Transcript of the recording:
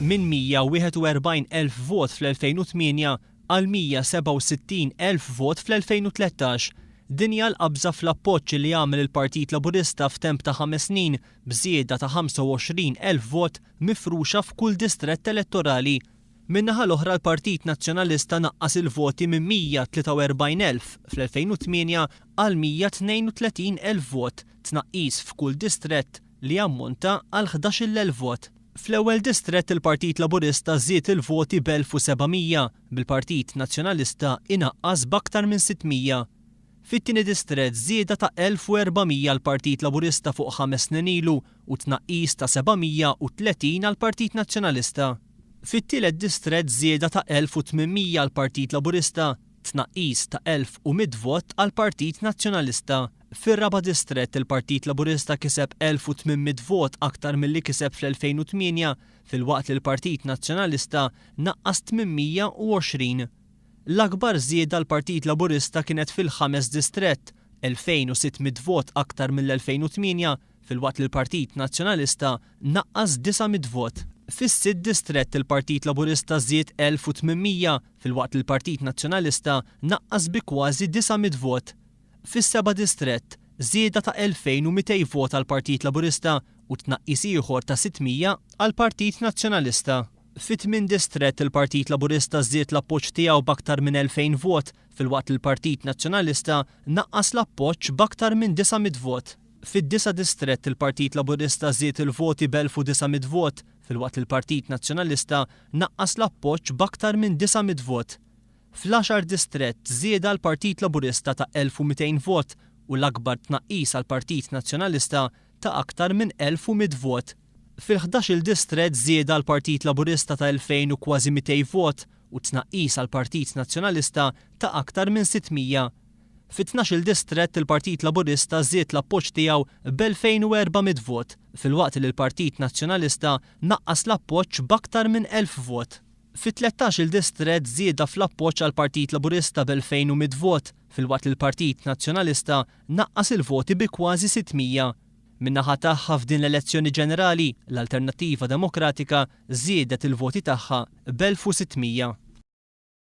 minn 141,000 vot fl-2008 għal 167,000 vot fl-2013. Din hija l-qabża fl-appoġġ li għamel il-Partit Laburista f'temp ta' 5 snin b'żieda ta' 25,000 vot mifruxa f'kull distrett elettorali. Min-naħa l-oħra l-Partit Nazzjonalista naqqas il-voti minn 143,000 fl-2008 għal 132,000 vot, tnaqqis f'kull distrett li ammonta għal 11,000 vot. Fl-ewwel distrett il-Partit Laburista żied il-voti b'1700, bil-Partit Nazzjonalista inaqqas b'aktar minn 600. Fit-tieni distrett żieda ta' 1400 għall-Partit Laburista fuq 5 snin ilu u tnaqqis ta' 730 għall-Partit Nazzjonalista. Fit-tielet distrett żieda ta' 1800 għall-Partit Laburista, tnaqqis ta' 1100 vot għall-Partit Nazzjonalista. Fir-raba' distrett il-Partit Laburista kiseb 1800 vot aktar milli kiseb fl-2008 filwaqt li l-Partit Nazzjonalista naqqas 820. L-akbar żieda l-Partit Laburista kienet fil-5 distrett, 2600 vot aktar mill-2008 filwaqt li l-Partit Nazzjonalista naqqas 900 vot. Fis-6 distrett il-Partit Laburista żied 1800 filwaqt li l-Partit Nazzjonalista naqqas bi kważi 900 vot. Fis-7 distrett żieda ta' 2200 vot għall-Partit Laburista u tnaqqis ieħor ta' 600 għall-Partit Nazzjonalista. Fit-8 distrett il-Partit Laburista żied l-appoġġ tiegħu b'aktar minn 2000 vot filwaqt li l-Partit Nazzjonalista naqqas l-appoġġ b'aktar minn 900 vot. Fid-9 distrett il-Partit Laburista żied il-voti b'1900 vot filwaqt li l-Partit Nazzjonalista naqqas l-appoġġ b'aktar minn 900 vot. Fl-10 distrett żieda l-Partit Laburista ta' 1200 vot u l-akbar tnaqqis għall-Partit Nazzjonalista ta' aktar minn 1100 vot. Fil-11 distrett żieda l-Partit Laburista ta' 2000 u kważi 200 vot u tnaqqis għall-Partit Nazzjonalista ta' aktar minn 600. Fit-12 distrett il-Partit Laburista żied l-appoġġ tiegħu b'2400 vot filwaqt li l-Partit Nazzjonalista naqqas l-appoġġ b'aktar minn 1000 vot. Fit-13 distrett żieda fl-appoġġ għall-Partit Laburista b'2100 vot filwaqt li l-Partit Nazzjonalista naqqas il-voti bi kważi 600. Min-naħa tagħha f'din l-elezzjoni ġenerali, l-Alternattiva Demokratika żiedet il-voti tagħha b'1600.